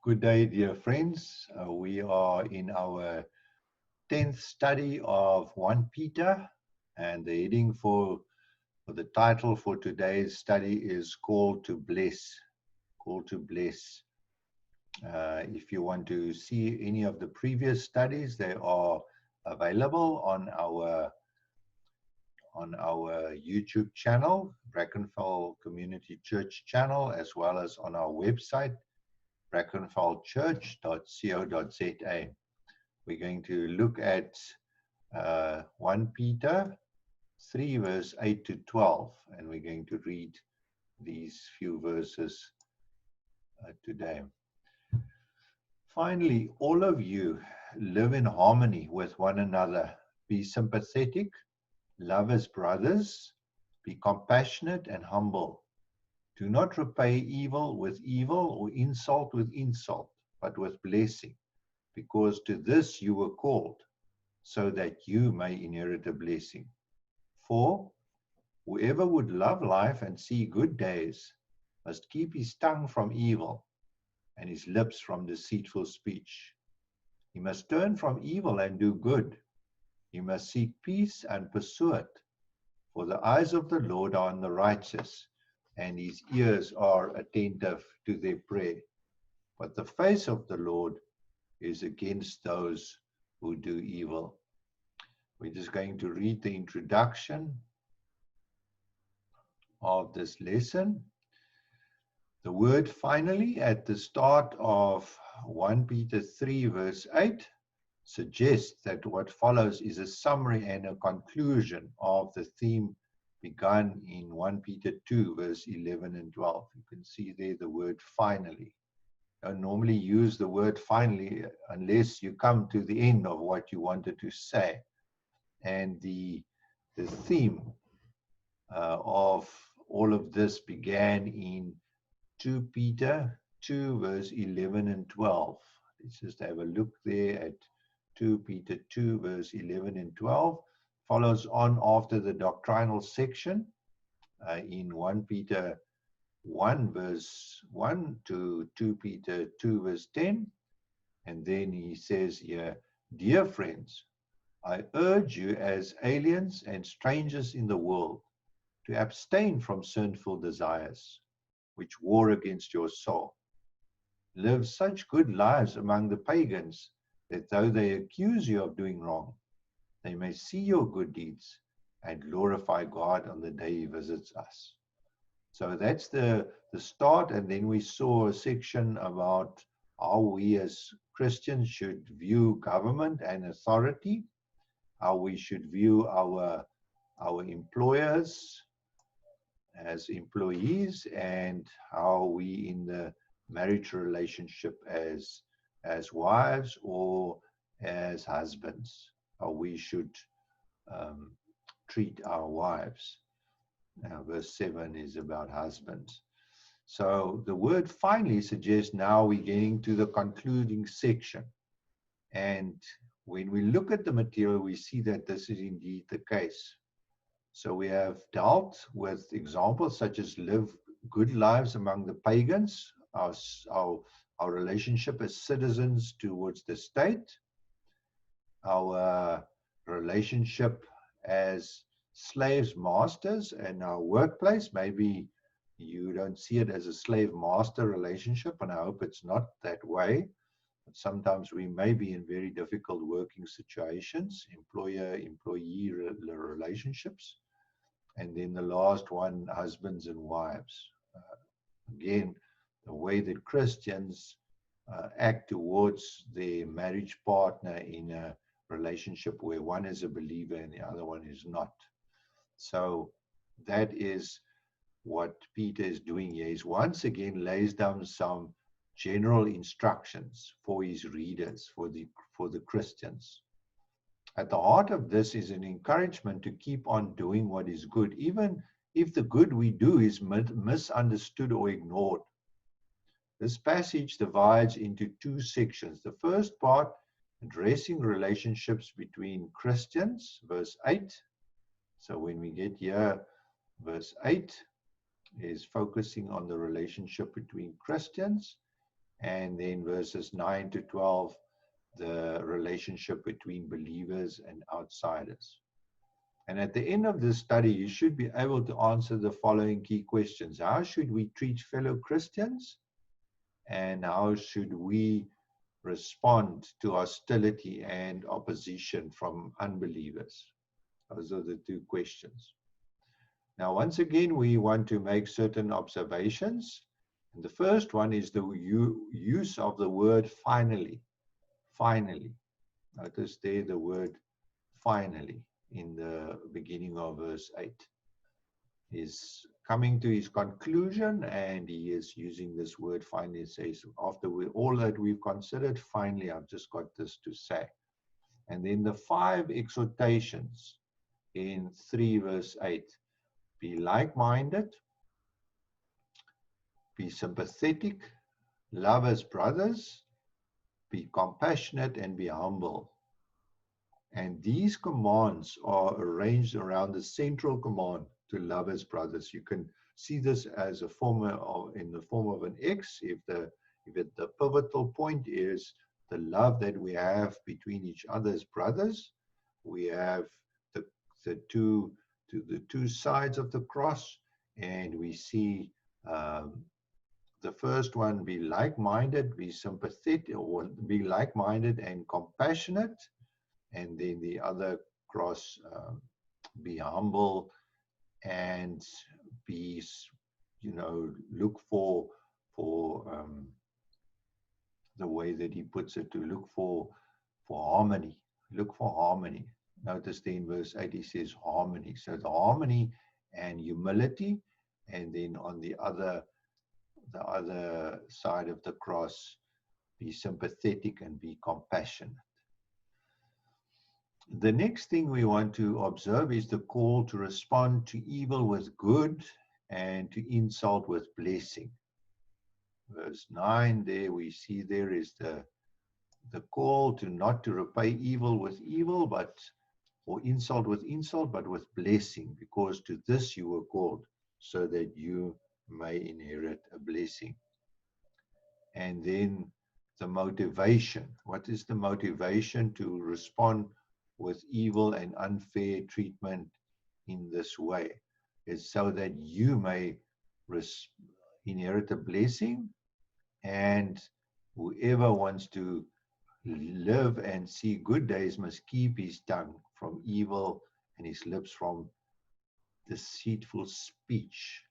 Good day, dear friends. We are in our 10th study of 1 Peter, and the heading for the title for today's study is Call to Bless. Call to Bless. If you want to see any of the previous studies, they are available on our YouTube channel, Brackenfell Community Church channel, as well as on our website, brackenfellchurch.co.za. We're going to look at 1 Peter 3, verse 8 to 12, and we're going to read these few verses today. Finally, all of you live in harmony with one another. Be sympathetic, love as brothers, be compassionate and humble. Do not repay evil with evil or insult with insult, but with blessing, because to this you were called, so that you may inherit a blessing. For whoever would love life and see good days must keep his tongue from evil and his lips from deceitful speech. He must turn from evil and do good. He must seek peace and pursue it. For the eyes of the Lord are on the righteous, and his ears are attentive to their prayer. But the face of the Lord is against those who do evil. We're just going to read the introduction of this lesson. The word finally at the start of 1 Peter 3 verse 8 suggests that what follows is a summary and a conclusion of the theme begun in 1 Peter 2 verse 11 and 12. You can see there the word finally. I don't normally use the word finally unless you come to the end of what you wanted to say. And the theme of all of this began in 2 Peter 2 verse 11 and 12. Let's just have a look there at 2 Peter 2 verse 11 and 12. Follows on after the doctrinal section in 1 Peter 1 verse 1 to 2 Peter 2 verse 10. And then he says here, dear friends, I urge you as aliens and strangers in the world to abstain from sinful desires, which war against your soul. Live such good lives among the pagans that though they accuse you of doing wrong, they may see your good deeds and glorify God on the day he visits us. So that's the start, and then we saw a section about how we as Christians should view government and authority, how we should view our employers as employees, and how we in the marriage relationship as wives or as husbands, how we should treat our wives. Now, verse 7 is about husbands. So the word finally suggests now we're getting to the concluding section. And when we look at the material, we see that this is indeed the case. So we have dealt with examples such as live good lives among the pagans, our relationship as citizens towards the state, our relationship as slaves, masters, and our workplace. Maybe you don't see it as a slave-master relationship, and I hope it's not that way. But sometimes we may be in very difficult working situations, employer-employee relationships. And then the last one, husbands and wives. Again, the way that Christians act towards their marriage partner in a relationship where one is a believer and the other one is not. So that is what Peter is doing here. He once again lays down some general instructions for his readers, for the Christians. At the heart of this is an encouragement to keep on doing what is good, even if the good we do is misunderstood or ignored. This passage divides into two sections. The first part, addressing relationships between Christians, verse 8. So when we get here, verse 8 is focusing on the relationship between Christians. And then verses 9 to 12, the relationship between believers and outsiders. And at the end of this study, you should be able to answer the following key questions. How should we treat fellow Christians? And how should we respond to hostility and opposition from unbelievers? Those are the two questions. Now, once again, we want to make certain observations. And the first one is the use of the word finally. Finally. Notice there the word finally in the beginning of verse 8. He's coming to his conclusion and he is using this word finally. It says, after all that we've considered, finally, I've just got this to say. And then the 5 exhortations in 3 verse 8. Be like-minded, be sympathetic, love as brothers, be compassionate, and be humble. And these commands are arranged around the central command to love as brothers. You can see this as a form of, in the form of an X, if the pivotal point is the love that we have between each other's brothers. We have the two sides of the cross, and we see the first one, be like-minded, be sympathetic, or be like-minded and compassionate. And then the other cross, be humble and be, look for the way that he puts it, to look for harmony. Look for harmony. Notice there in verse 8 he says harmony. So the harmony and humility, and then on the other side of the cross, be sympathetic and be compassionate. The next thing we want to observe is the call to respond to evil with good and to insult with blessing. Verse 9, there we see there is the call to not to repay evil with evil, or insult with insult, but with blessing, because to this you were called, so that you may inherit a blessing. And then the motivation. What is the motivation to respond with evil and unfair treatment in this way? It's so that you may inherit a blessing, and whoever wants to live and see good days must keep his tongue from evil and his lips from deceitful speech.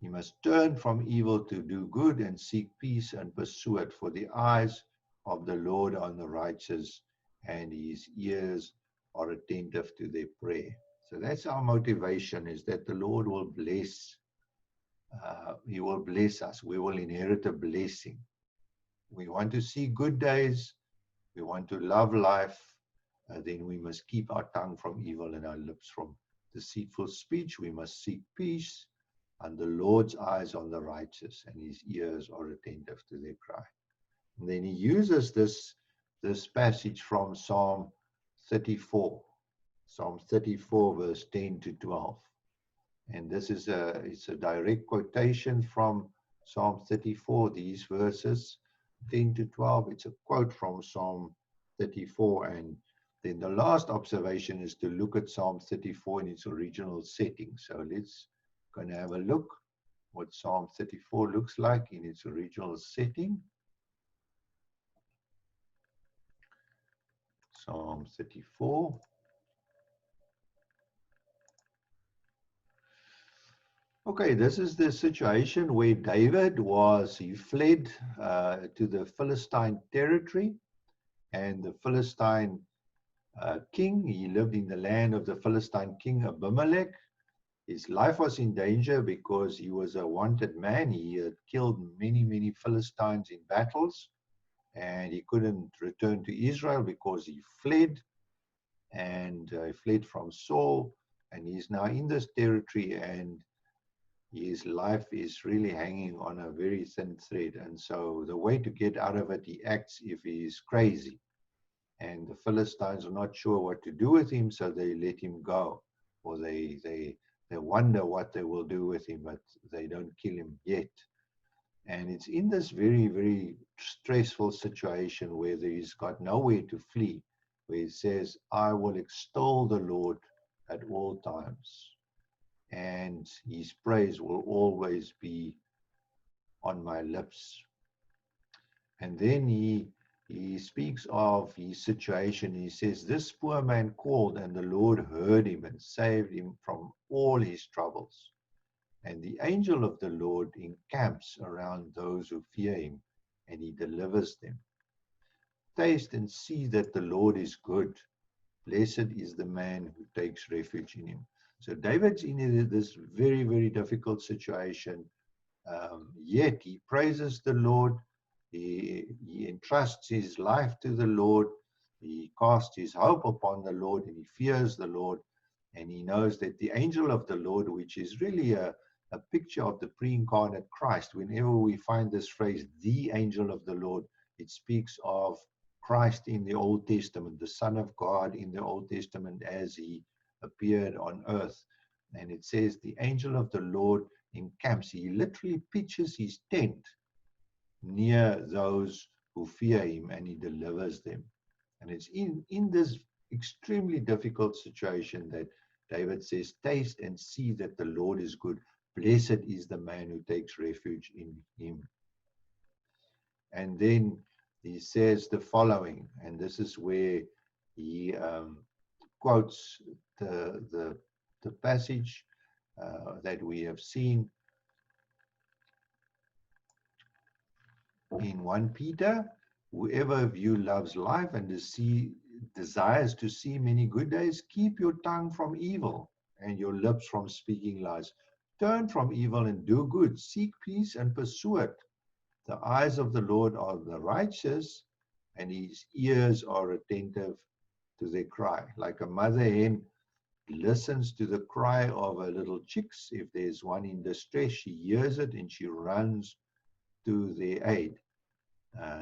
He must turn from evil to do good and seek peace and pursue it, for the eyes of the Lord are on the righteous, and his ears are attentive to their prayer. So that's our motivation, is that the Lord will bless. He will bless us. We will inherit a blessing. We want to see good days. We want to love life. Then we must keep our tongue from evil and our lips from deceitful speech. We must seek peace. And the Lord's eyes on the righteous, and his ears are attentive to their cry. And then he uses this passage from Psalm 34. Psalm 34, verse 10 to 12. And this is it's a direct quotation from Psalm 34, these verses 10 to 12. It's a quote from Psalm 34. And then the last observation is to look at Psalm 34 in its original setting. So let's going to have a look what Psalm 34 looks like in its original setting. Psalm 34. Okay, this is the situation where David he fled to the Philistine territory, and the Philistine king, he lived in the land of the Philistine king Abimelech. His life was in danger because he was a wanted man. He had killed many Philistines in battles, and he couldn't return to Israel because he fled, and he fled from Saul, and he's now in this territory, and his life is really hanging on a very thin thread. And so the way to get out of it, he acts if he is crazy. And the Philistines are not sure what to do with him, so they let him go, or they wonder what they will do with him, but they don't kill him yet. And it's in this very, very stressful situation where he's got nowhere to flee, where he says, I will extol the Lord at all times, and his praise will always be on my lips. And then he speaks of his situation. He says, this poor man called, and the Lord heard him and saved him from all his troubles. And the angel of the Lord encamps around those who fear him, and he delivers them. Taste and see that the Lord is good. Blessed is the man who takes refuge in him. So David's in this very, very difficult situation. Yet he praises the Lord. He entrusts his life to the Lord. He casts his hope upon the Lord, and he fears the Lord. And he knows that the angel of the Lord, which is really a picture of the pre-incarnate Christ, whenever we find this phrase, the angel of the Lord, it speaks of Christ in the Old Testament, the Son of God in the Old Testament as he appeared on earth. And it says the angel of the Lord encamps. He literally pitches his tent near those who fear him, and he delivers them. And it's in this extremely difficult situation that David says, taste and see that the Lord is good. Blessed is the man who takes refuge in him. And then he says the following, and this is where he quotes the passage that we have seen in 1 Peter. Whoever of you loves life and desires to see many good days, keep your tongue from evil and your lips from speaking lies. Turn from evil and do good. Seek peace and pursue it. The eyes of the Lord are the righteous, and his ears are attentive to their cry. Like a mother hen listens to the cry of her little chicks. If there's one in distress, she hears it and she runs to their aid.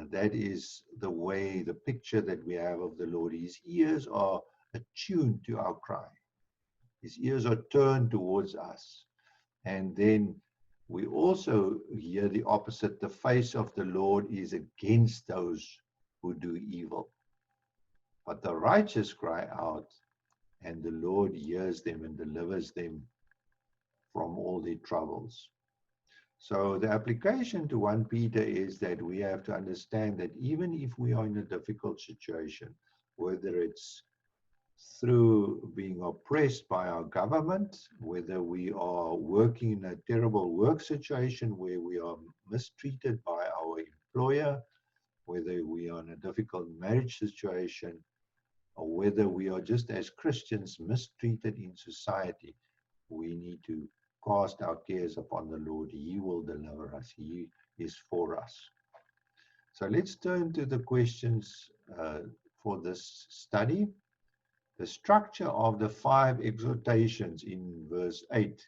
That is the way, the picture that we have of the Lord. His ears are attuned to our cry. His ears are turned towards us. And then we also hear the opposite. The face of the Lord is against those who do evil. But the righteous cry out, and the Lord hears them and delivers them from all their troubles. So the application to 1 Peter is that we have to understand that even if we are in a difficult situation, whether it's through being oppressed by our government, whether we are working in a terrible work situation where we are mistreated by our employer, whether we are in a difficult marriage situation, or whether we are just as Christians mistreated in society, we need to cast our cares upon the Lord. He will deliver us. He is for us. So let's turn to the questions for this study. The structure of the 5 exhortations in verse 8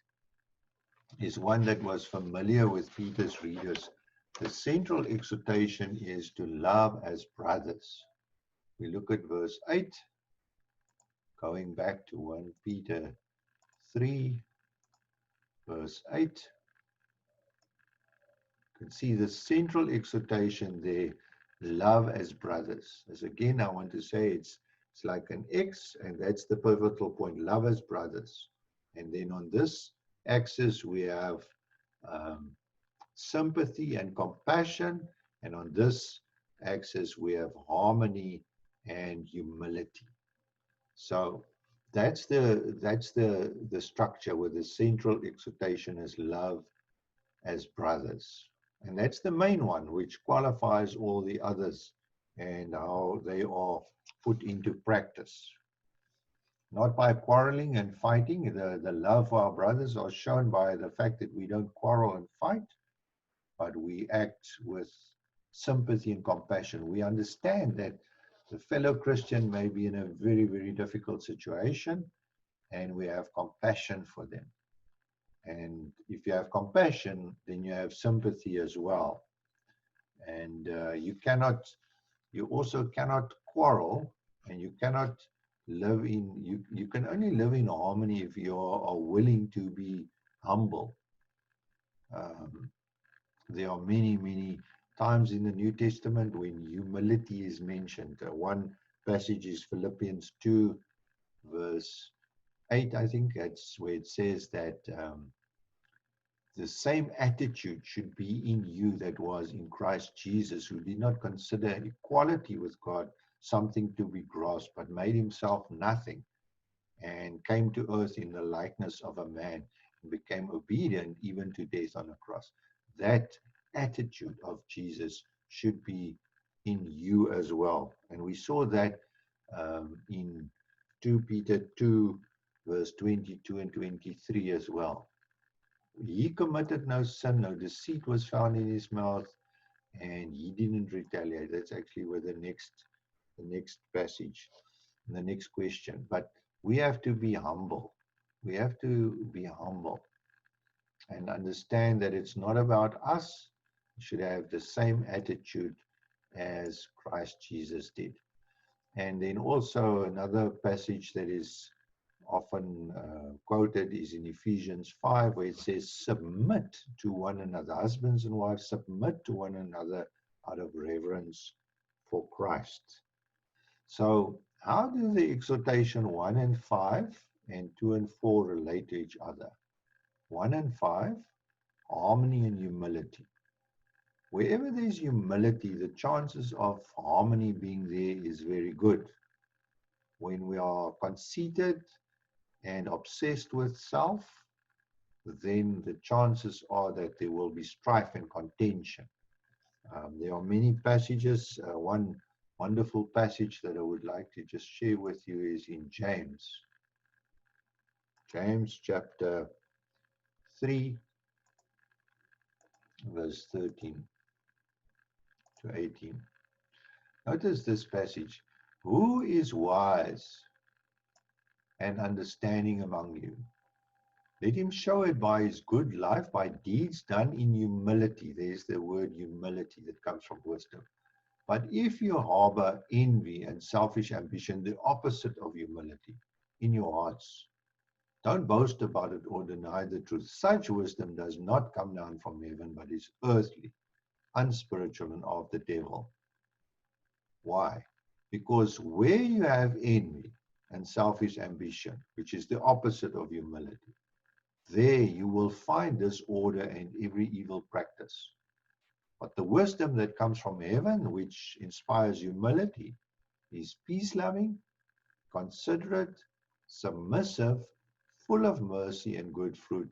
is one that was familiar with Peter's readers. The central exhortation is to love as brothers. We look at verse 8, going back to 1 Peter 3, verse 8. You can see the central exhortation there, love as brothers. As again, I want to say it's like an X, and that's the pivotal point, love as brothers. And then on this axis, we have sympathy and compassion. And on this axis, we have harmony and humility. So that's the structure, where the central exhortation is love as brothers. And that's the main one, which qualifies all the others and how they are put into practice. Not by quarreling and fighting. The love for our brothers are shown by the fact that we don't quarrel and fight, but we act with sympathy and compassion. We understand that the fellow Christian may be in a very, very difficult situation, and we have compassion for them. And if you have compassion, then you have sympathy as well. And you also cannot quarrel, and you cannot live in, you can only live in harmony if you are willing to be humble. There are many, many times in the New Testament when humility is mentioned. One passage is Philippians 2, verse 8, I think. That's where it says that the same attitude should be in you that was in Christ Jesus, who did not consider equality with God something to be grasped, but made himself nothing and came to earth in the likeness of a man and became obedient even to death on a cross. That attitude of Jesus should be in you as well. And we saw that in 2 Peter 2, verse 22 and 23 as well. He committed no sin, no deceit was found in his mouth, and he didn't retaliate. That's actually where the next passage, the next question. But we have to be humble. We have to be humble and understand that it's not about us. We should have the same attitude as Christ Jesus did. And then also another passage that is often quoted is in Ephesians 5, where it says, submit to one another. Husbands and wives, submit to one another out of reverence for Christ. So how do the exhortation 1 and 5 and 2 and 4 relate to each other? 1 and 5, harmony and humility. Wherever there's humility, the chances of harmony being there is very good. When we are conceited and obsessed with self, then the chances are that there will be strife and contention. There are many passages. One wonderful passage that I would like to just share with you is in James. James chapter 3, verse 13 to 18. Notice this passage. Who is wise and understanding among you? Let him show it by his good life, by deeds done in humility. There's the word humility that comes from wisdom. But if you harbor envy and selfish ambition, the opposite of humility, in your hearts, don't boast about it or deny the truth. Such wisdom does not come down from heaven, but is earthly, unspiritual, and of the devil. Why? Because where you have envy and selfish ambition, which is the opposite of humility, there you will find disorder and every evil practice. But the wisdom that comes from heaven, which inspires humility, is peace-loving, considerate, submissive, full of mercy and good fruit,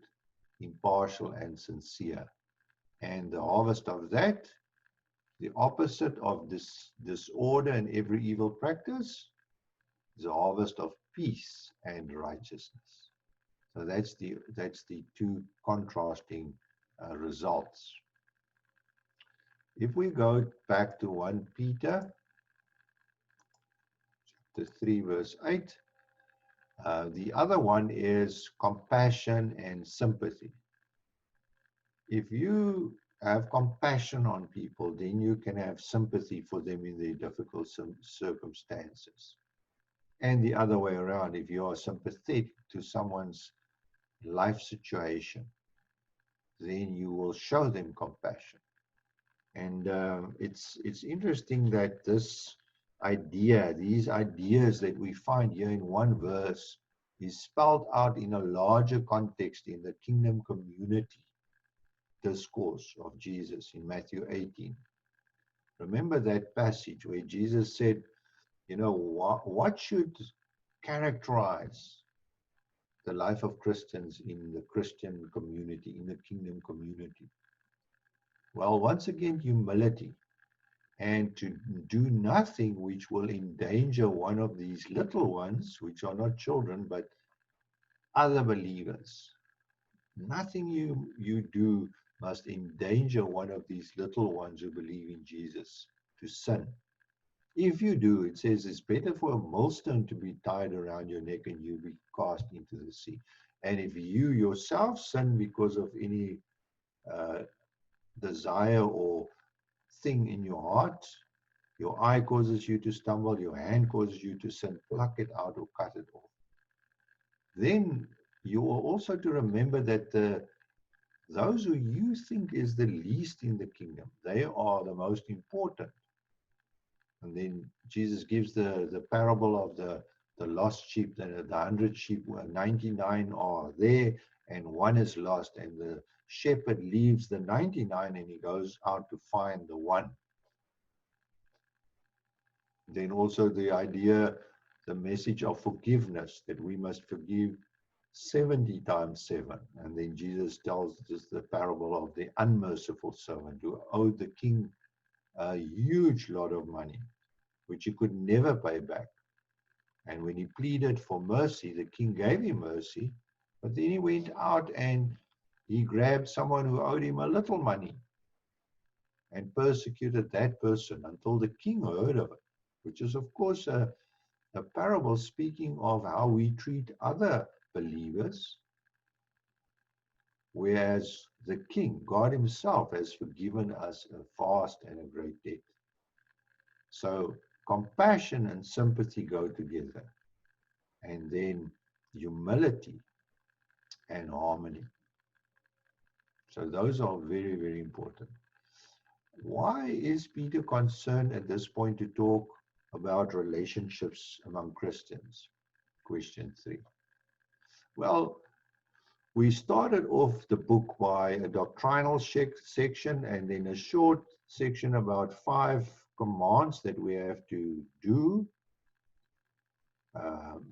impartial and sincere. And the harvest of that, the opposite of this disorder and every evil practice, is a harvest of peace and righteousness. So that's the two contrasting results. If we go back to 1 Peter chapter 3, verse 8, the other one is compassion and sympathy. If you have compassion on people, then you can have sympathy for them in their difficult circumstances. And the other way around, if you are sympathetic to someone's life situation, then you will show them compassion. And it's interesting that this idea, these ideas that we find here in one verse, is spelled out in a larger context in the kingdom community discourse of Jesus in Matthew 18. Remember that passage where Jesus said, you know, what should characterize the life of Christians in the Christian community, in the kingdom community? Well, once again, humility, and to do nothing which will endanger one of these little ones, which are not children, but other believers. Nothing you do must endanger one of these little ones who believe in Jesus to sin. If you do, it says it's better for a millstone to be tied around your neck and you be cast into the sea. And if you yourself sin because of any desire or thing in your heart, your eye causes you to stumble, your hand causes you to sin, pluck it out or cut it off. Then you are also to remember that the those who you think is the least in the kingdom, they are the most important. And then Jesus gives the parable of the lost sheep, the 100 sheep, where 99 are there and one is lost. And the shepherd leaves the 99 and he goes out to find the one. Then also the idea, the message of forgiveness, that we must forgive 70 times 7. And then Jesus tells us the parable of the unmerciful servant who owed the king a huge lot of money, which he could never pay back. And when he pleaded for mercy, the king gave him mercy, but then he went out and he grabbed someone who owed him a little money and persecuted that person until the king heard of it, which is, of course, a parable speaking of how we treat other believers, whereas the king, God himself, has forgiven us a vast and a great debt. So compassion and sympathy go together, and then humility and harmony. So those are very, very important. Why is Peter concerned at this point to talk about relationships among Christians? Question 3. Well, we started off the book by a doctrinal section and then a short section about 5 commands that we have to do.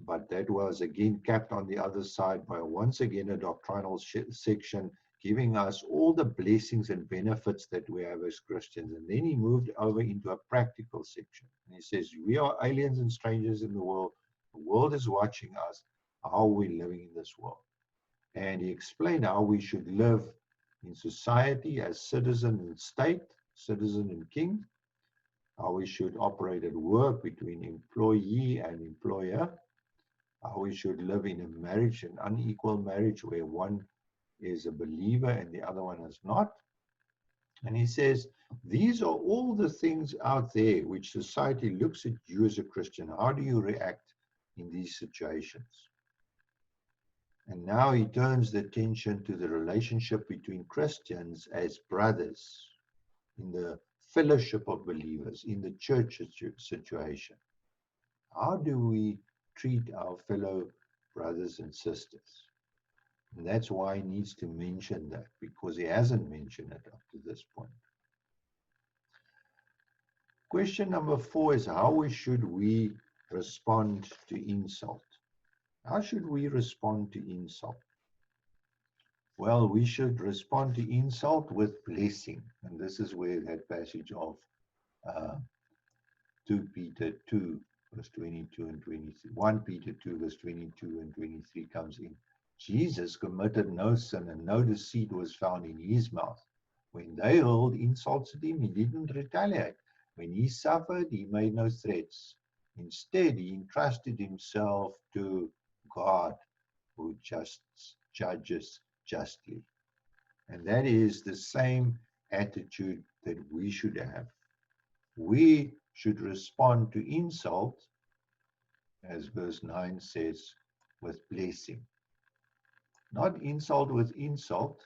But that was again capped on the other side by once again a doctrinal section giving us all the blessings and benefits that we have as Christians. And then he moved over into a practical section. And he says, we are aliens and strangers in the world. The world is watching us. How are we living in this world? And he explained how we should live in society as citizen and state, citizen and king, how we should operate at work between employee and employer, how we should live in a marriage, an unequal marriage where one is a believer and the other one is not. And he says, these are all the things out there which society looks at you as a Christian. How do you react in these situations? And now he turns the attention to the relationship between Christians as brothers in the fellowship of believers, in the church situation. How do we treat our fellow brothers and sisters? And that's why he needs to mention that, because he hasn't mentioned it up to this point. Question number 4 is how should we respond to insult? How should we respond to insult? Well, we should respond to insult with blessing. And this is where that passage of 2 Peter 2, verse 22 and 23, 1 Peter 2, verse 22 and 23 comes in. Jesus committed no sin and no deceit was found in his mouth. When they hurled insults at him, he didn't retaliate. When he suffered, he made no threats. Instead, he entrusted himself to God, who just judges justly. And that is the same attitude that we should have. We should respond to insult, as verse 9 says, with blessing. Not insult with insult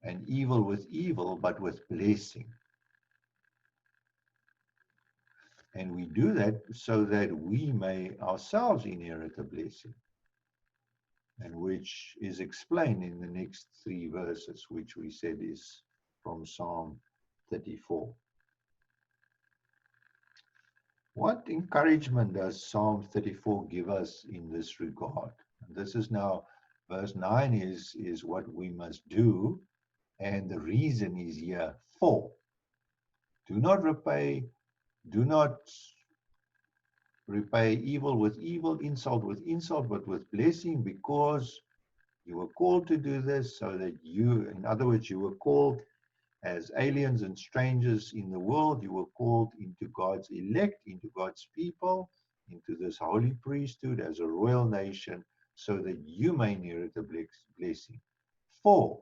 and evil with evil, but with blessing. And we do that so that we may ourselves inherit a blessing, and which is explained in the next 3 verses, which we said is from Psalm 34. What encouragement does Psalm 34 give us in this regard? And this is now, verse 9 is what we must do, and the reason is here for. Do not repay evil with evil, insult with insult, but with blessing, because you were called to do this so that you, in other words, you were called as aliens and strangers in the world. You were called into God's elect, into God's people, into this holy priesthood as a royal nation, so that you may inherit a blessing. For,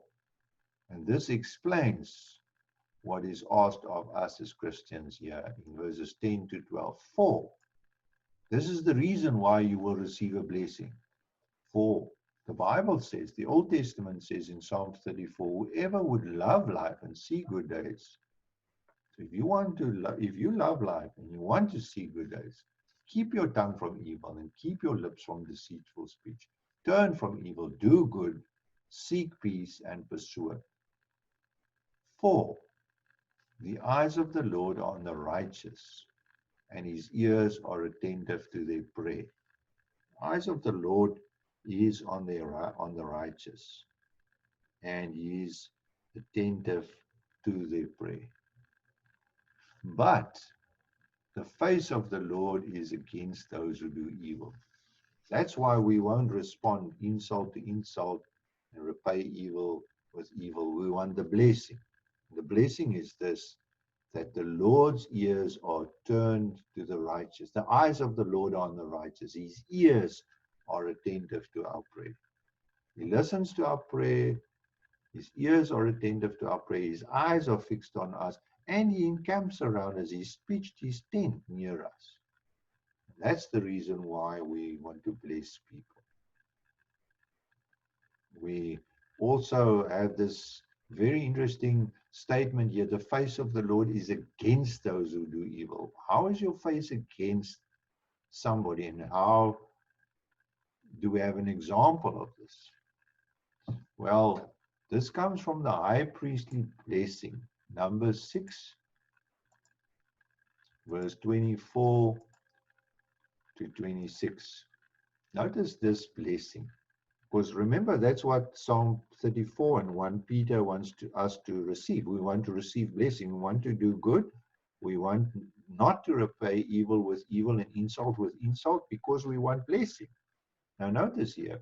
and this explains what is asked of us as Christians here in verses 10 to 12. For, this is the reason why you will receive a blessing. For The Bible says, the Old Testament says in Psalm 34, whoever would love life and see good days. So if you want to, if you love life and you want to see good days, keep your tongue from evil and keep your lips from deceitful speech. Turn from evil, do good, seek peace and pursue it. 4. The eyes of the Lord are on the righteous, and his ears are attentive to their prayer. The eyes of the Lord is on the righteous, and he is attentive to their prayer. But the face of the Lord is against those who do evil. That's why we won't respond insult to insult and repay evil with evil. We want the blessing. The blessing is this, that the Lord's ears are turned to the righteous. The eyes of the Lord are on the righteous. His ears are attentive to our prayer. He listens to our prayer. His ears are attentive to our prayer. His eyes are fixed on us. And he encamps around us. He's pitched his tent near us. That's the reason why we want to bless people. We also have this very interesting statement here. The face of the Lord is against those who do evil. How is your face against somebody, and how do we have an example of this? Well, this comes from the high priestly blessing, Numbers 6, verse 24 to 26. Notice this blessing. Because remember, that's what Psalm 34 and 1 Peter wants us to receive. We want to receive blessing. We want to do good. We want not to repay evil with evil and insult with insult, because we want blessing. Now notice here,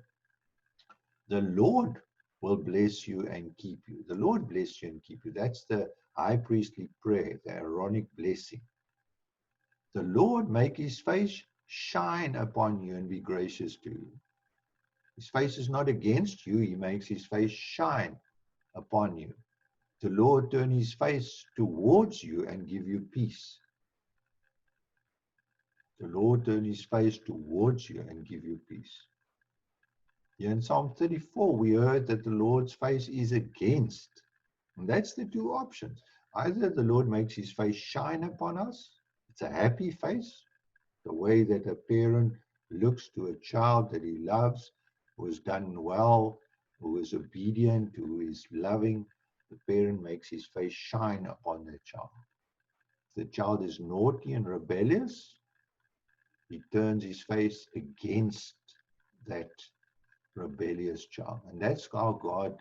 the Lord will bless you and keep you. The Lord bless you and keep you. That's the high priestly prayer, the Aaronic blessing. The Lord make his face shine upon you and be gracious to you. His face is not against you. He makes his face shine upon you. The Lord turn his face towards you and give you peace. The Lord turn his face towards you and give you peace. Here in Psalm 34, we heard that the Lord's face is against. And that's the two options. Either the Lord makes his face shine upon us. It's a happy face, the way that a parent looks to a child that he loves, who has done well, who is obedient, who is loving. The parent makes his face shine upon the child. If the child is naughty and rebellious, he turns his face against that rebellious child. And that's how God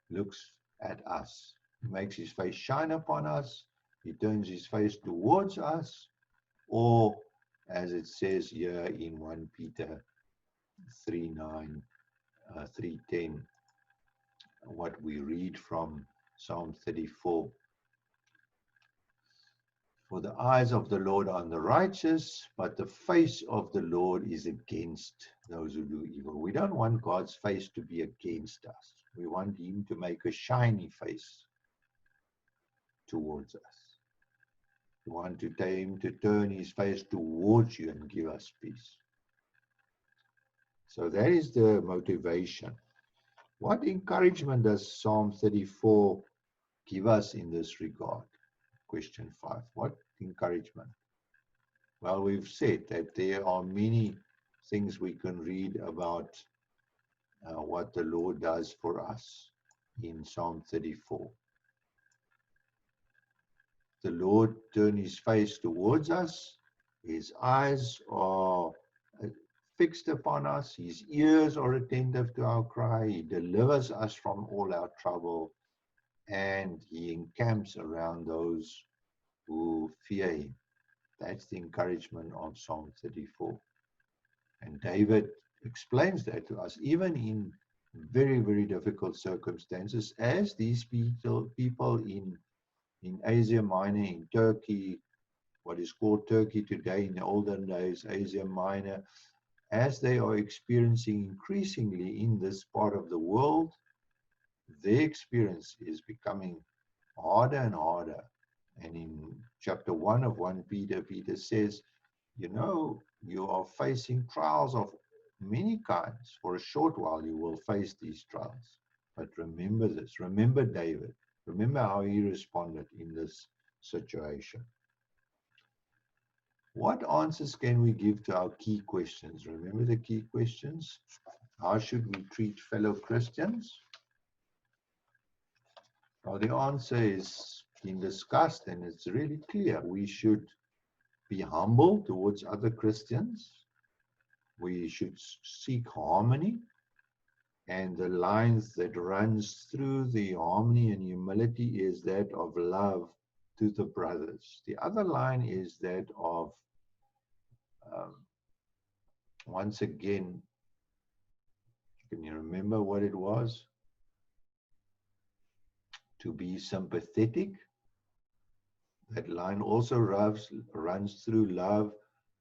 looks at us. He makes his face shine upon us. He turns his face towards us. Or, as it says here in 1 Peter 3:9, 3:10, what we read from Psalm 34. For the eyes of the Lord are on the righteous, but the face of the Lord is against those who do evil. We don't want God's face to be against us. We want him to make a shiny face towards us. We want him to turn his face towards you and give us peace. So that is the motivation. What encouragement does Psalm 34 give us in this regard? Question 5. What encouragement? Well, we've said that there are many things we can read about what the Lord does for us in Psalm 34. The Lord turns his face towards us. His eyes are fixed upon us. His ears are attentive to our cry. He delivers us from all our trouble. And he encamps around those who fear him. That's the encouragement of Psalm 34. And David explains that to us, even in very, very difficult circumstances, as these people in Asia Minor, in Turkey, what is called Turkey today, in the olden days, Asia Minor, as they are experiencing increasingly in this part of the world, their experience is becoming harder and harder. And in chapter 1 of 1 Peter, Peter says, you know, you are facing trials of many kinds. For a short while, you will face these trials. But remember this. Remember David. Remember how he responded in this situation. What answers can we give to our key questions? Remember the key questions? How should we treat fellow Christians? Well, the answer is being discussed, and it's really clear. We should be humble towards other Christians. We should seek harmony. And the lines that runs through the harmony and humility is that of love to the brothers. The other line is that of, once again, can you remember what it was? To be sympathetic. That line also runs through love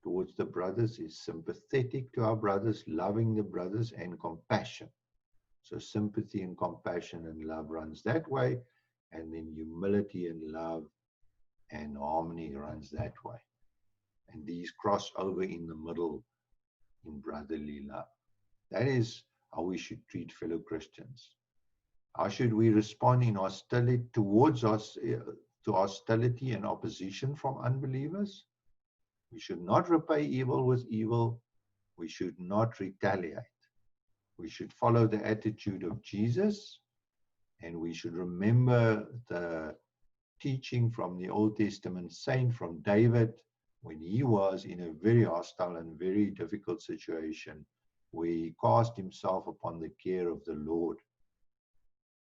towards the brothers, is sympathetic to our brothers, loving the brothers, and compassion. So sympathy and compassion and love runs that way, and then humility and love and harmony runs that way. And these cross over in the middle in brotherly love. That is how we should treat fellow Christians. How should we respond in hostility towards us, to hostility and opposition from unbelievers? We should not repay evil with evil. We should not retaliate. We should follow the attitude of Jesus, and we should remember the teaching from the Old Testament saint, from David, when he was in a very hostile and very difficult situation, where he cast himself upon the care of the Lord.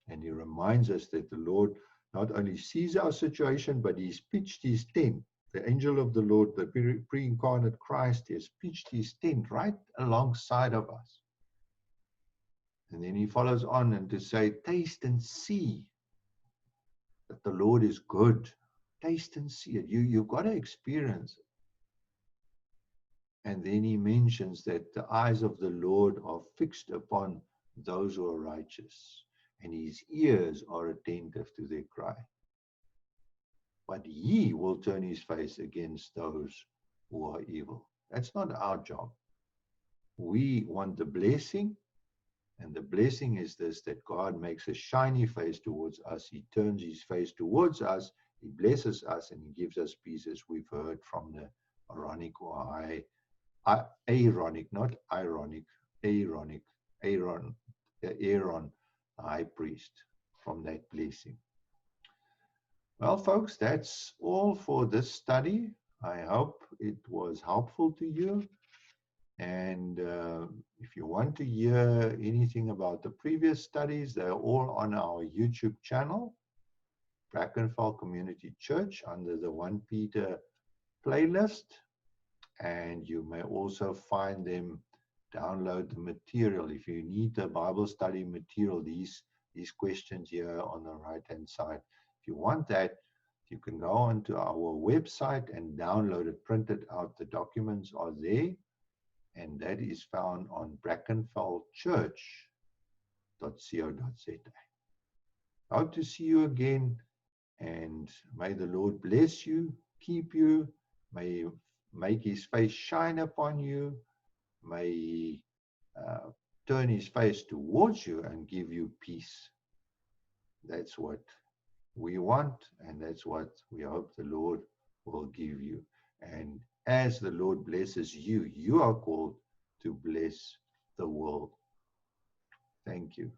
And he reminds us that the Lord not only sees our situation, but he's pitched his tent. The angel of the Lord, the pre-incarnate Christ, has pitched his tent right alongside of us. And then he follows on and to say, taste and see that the Lord is good. Taste and see it. You've got to experience it. And then he mentions that the eyes of the Lord are fixed upon those who are righteous, and his ears are attentive to their cry. But he will turn his face against those who are evil. That's not our job. We want the blessing. And the blessing is this, that God makes a shiny face towards us. He turns his face towards us. He blesses us and he gives us peace, as we've heard from the Aaronic or Aaronic, not ironic, Aaron, the high priest, from that blessing. Well, folks, that's all for this study. I hope it was helpful to you. And if you want to hear anything about the previous studies, they're all on our YouTube channel, Brackenfell Community Church, under the 1 Peter playlist. And you may also find them, download the material. If you need the Bible study material, these questions here on the right-hand side. If you want that, you can go onto our website and download it, print it out. The documents are there. And that is found on brackenfellchurch.co.za. Hope to see you again, and may the Lord bless you, keep you, may He make his face shine upon you, may He turn his face towards you and give you peace. That's what we want, and that's what we hope the Lord will give you. And as the Lord blesses you, you are called to bless the world. Thank you.